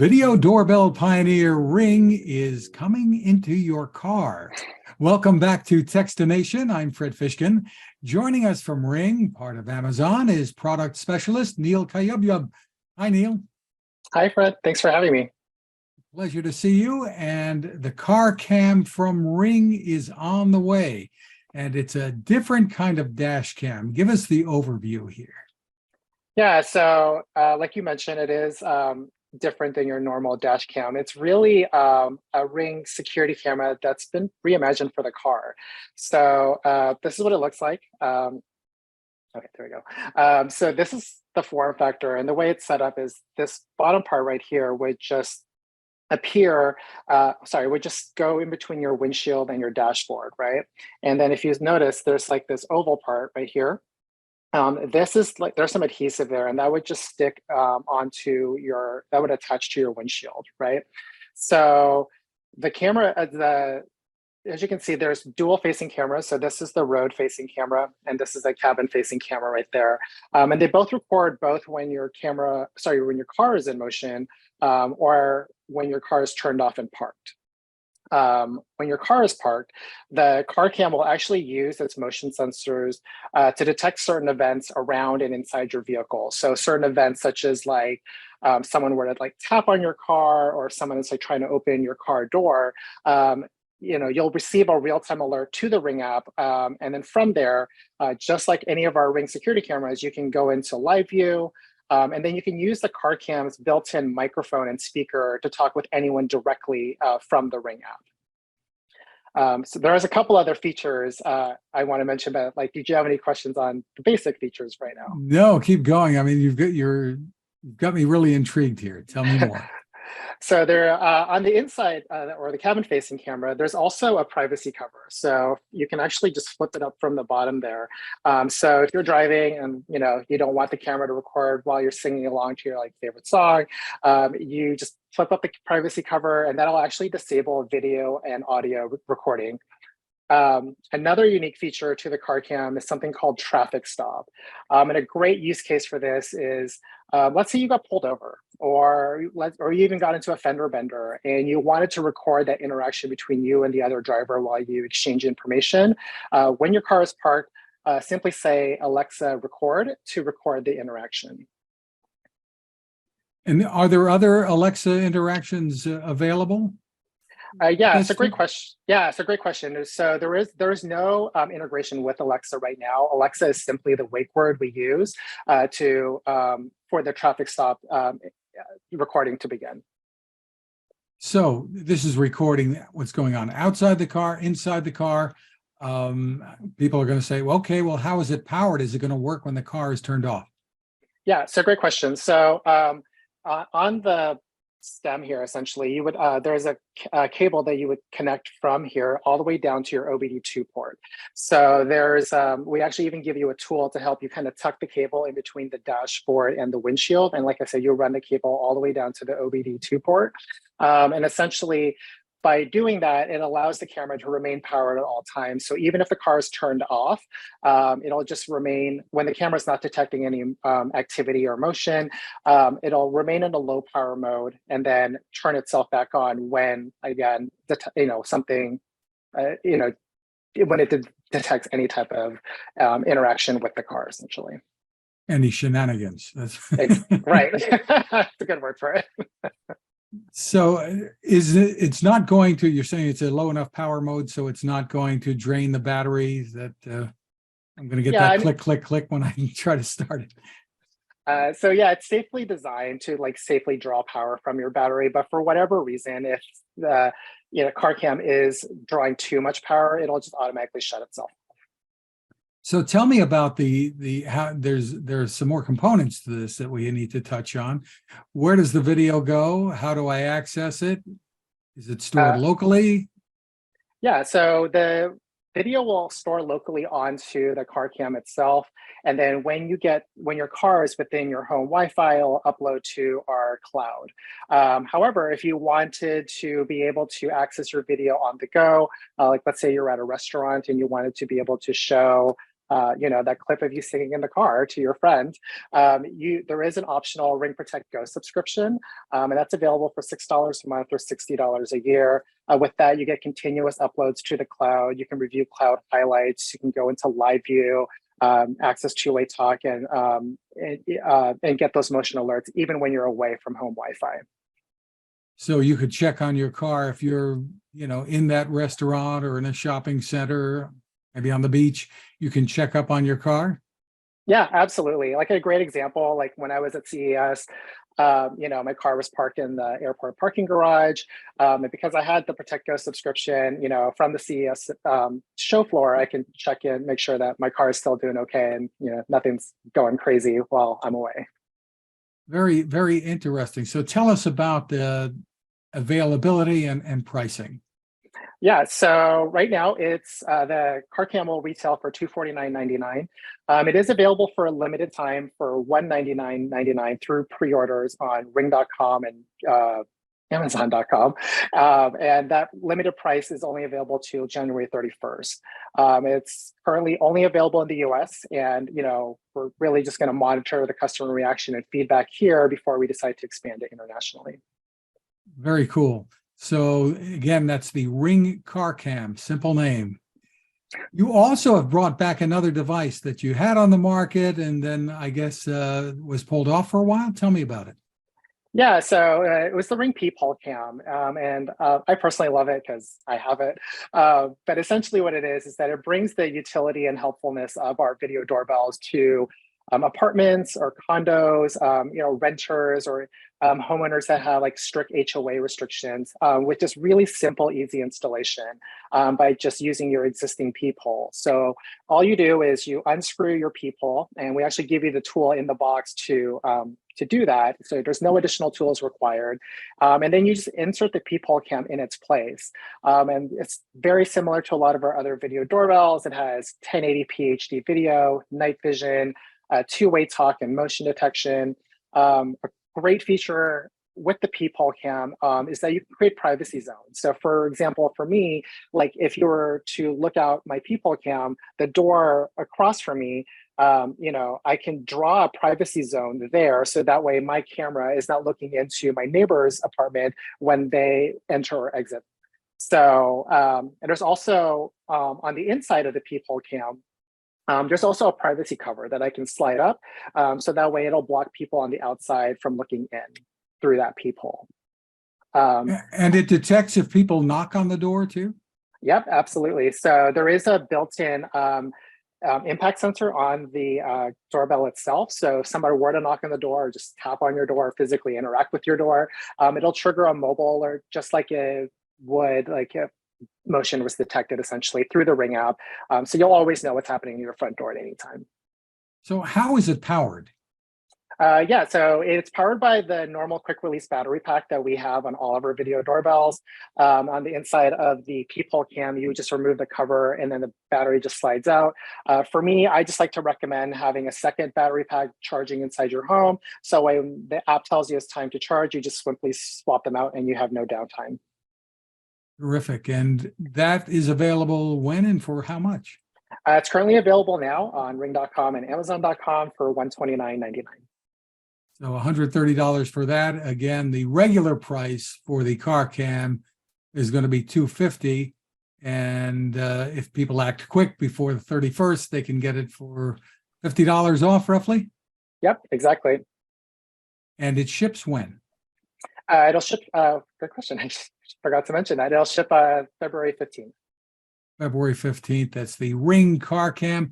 Video doorbell pioneer Ring is coming into your car. Welcome back to Techstination. I'm Fred Fishkin. Joining us from Ring, part of Amazon, is product specialist Neil Cayabyab. Hi, Neil. Hi, Fred. Thanks for having me. Pleasure to see you. And the car cam from Ring is on the way. And it's a different kind of dash cam. Give us the overview here. Yeah, so like you mentioned, it is different than your normal dash cam. It's really a Ring security camera that's been reimagined for the car. So this is what it looks like. Okay, there we go. So this is the form factor, and the way it's set up is this bottom part right here would just appear, would just go in between your windshield and your dashboard, right? And then if you notice, there's like this oval part right here. This is like, there's some adhesive there, and that would just stick onto your, that would attach to your windshield, right? So the camera, as you can see, there's dual facing cameras. So this is the road facing camera, and this is a cabin facing camera right there. And they both record both when your when your car is in motion or when your car is turned off and parked. When your car is parked, the car cam will actually use its motion sensors to detect certain events around and inside your vehicle. So certain events such as like someone were to like tap on your car, or someone is like trying to open your car door, you'll receive a real-time alert to the Ring app. And then from there, just like any of our Ring security cameras, you can go into live view. And then you can use the car cam's built-in microphone and speaker to talk with anyone directly from the Ring app. So there's a couple other features I want to mention, but like, did you have any questions on the basic features right now? No, keep going. I mean, you've got me really intrigued here. Tell me more. So there, on the inside or the cabin-facing camera, there's also a privacy cover. So you can actually just flip it up from the bottom there. So if you're driving and you don't want the camera to record while you're singing along to your like favorite song, you just flip up the privacy cover, and that'll actually disable video and audio recording. Another unique feature to the car cam is something called traffic stop. And a great use case for this is, let's say you got pulled over, or you even got into a fender bender, and you wanted to record that interaction between you and the other driver while you exchange information. When your car is parked, simply say, Alexa, record, to record the interaction. And are there other Alexa interactions available? Yeah, it's a great question. Yeah, it's a great question. So there is no integration with Alexa right now. Alexa is simply the wake word we use for the traffic stop recording to begin. So this is recording what's going on outside the car, inside the car. People are going to say, well, okay, well, how is it powered? Is it going to work when the car is turned off? Yeah, it's a great question. So on the stem here, essentially, you would there's a cable that you would connect from here all the way down to your OBD2 port. So there's we actually even give you a tool to help you kind of tuck the cable in between the dashboard and the windshield. And like I said, you'll run the cable all the way down to the OBD2 port. And essentially, by doing that, it allows the camera to remain powered at all times. So even if the car is turned off, it'll just remain, when the camera is not detecting any activity or motion, it'll remain in a low power mode and then turn itself back on when, again, when it detects any type of interaction with the car, essentially. Any shenanigans. Right. That's a good word for it. So it's not going to, you're saying it's a low enough power mode, so it's not going to drain the battery that I'm going to get click, click, click when I try to start it. So yeah, it's safely designed to like safely draw power from your battery, but for whatever reason, if the car cam is drawing too much power, it'll just automatically shut itself. So tell me about how there's some more components to this that we need to touch on. Where does the video go? How do I access it? Is it stored locally? Yeah, so the video will store locally onto the car cam itself. And then when your car is within your home Wi-Fi, it'll upload to our cloud. However, if you wanted to be able to access your video on the go, like let's say you're at a restaurant and you wanted to be able to show that clip of you singing in the car to your friend, there is an optional Ring Protect Go subscription, and that's available for $6 a month or $60 a year. With that, you get continuous uploads to the cloud. You can review cloud highlights. You can go into live view, access two-way talk, and get those motion alerts even when you're away from home Wi-Fi. So you could check on your car if you're, in that restaurant or in a shopping center, maybe on the beach, you can check up on your car? Yeah, absolutely. Like a great example, like when I was at CES, my car was parked in the airport parking garage. And because I had the Protect Go subscription, from the CES show floor, I can check in, make sure that my car is still doing okay and, nothing's going crazy while I'm away. Very, very interesting. So tell us about the availability and pricing. Yeah, so right now it's the car cam will retail for $249.99. It is available for a limited time for $199.99 through pre-orders on ring.com and Amazon.com. And that limited price is only available till January 31st. It's currently only available in the US, and we're really just going to monitor the customer reaction and feedback here before we decide to expand it internationally. Very cool. So again, that's the Ring Car Cam, simple name. You also have brought back another device that you had on the market and then I guess was pulled off for a while. Tell me about it. Yeah, so it was the Ring Peephole Cam, and I personally love it because I have it. But essentially what it is that it brings the utility and helpfulness of our video doorbells to apartments or condos, renters or homeowners that have like strict HOA restrictions with just really simple, easy installation by just using your existing peephole. So all you do is you unscrew your peephole, and we actually give you the tool in the box to do that. So there's no additional tools required. And then you just insert the peephole cam in its place. And it's very similar to a lot of our other video doorbells. It has 1080p HD video, night vision, two-way talk and motion detection. A great feature with the peephole cam is that you can create privacy zones. So for example, for me, like if you were to look out my peephole cam, the door across from me, I can draw a privacy zone there. So that way my camera is not looking into my neighbor's apartment when they enter or exit. So, and there's also on the inside of the peephole cam, there's also a privacy cover that I can slide up. So that way it'll block people on the outside from looking in through that peephole. And it detects if people knock on the door too? Yep, absolutely. So there is a built-in impact sensor on the doorbell itself. So if somebody were to knock on the door or just tap on your door or physically interact with your door, it'll trigger a mobile alert just like it would like if motion was detected essentially through the Ring app. So you'll always know what's happening in your front door at any time. So how is it powered? Yeah, so it's powered by the normal quick release battery pack that we have on all of our video doorbells. On the inside of the peephole cam, you just remove the cover and then the battery just slides out. For me, I just like to recommend having a second battery pack charging inside your home. So when the app tells you it's time to charge, you just simply swap them out and you have no downtime. Terrific. And that is available when and for how much? It's currently available now on ring.com and amazon.com for $129.99. So $130 for that. Again, the regular price for the car cam is going to be $250. And if people act quick before the 31st, they can get it for $50 off roughly? Yep, exactly. And it ships when? It'll ship, good question. I just forgot to mention that. It'll ship February 15th. February 15th. That's the Ring car cam.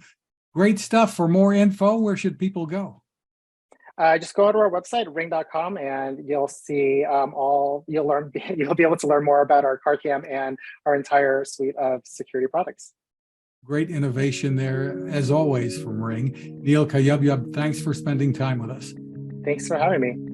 Great stuff. For more info, where should people go? Just go to our website, ring.com, and you'll see you'll be able to learn more about our car cam and our entire suite of security products. Great innovation there, as always, from Ring. Neil Cayabyab, thanks for spending time with us. Thanks for having me.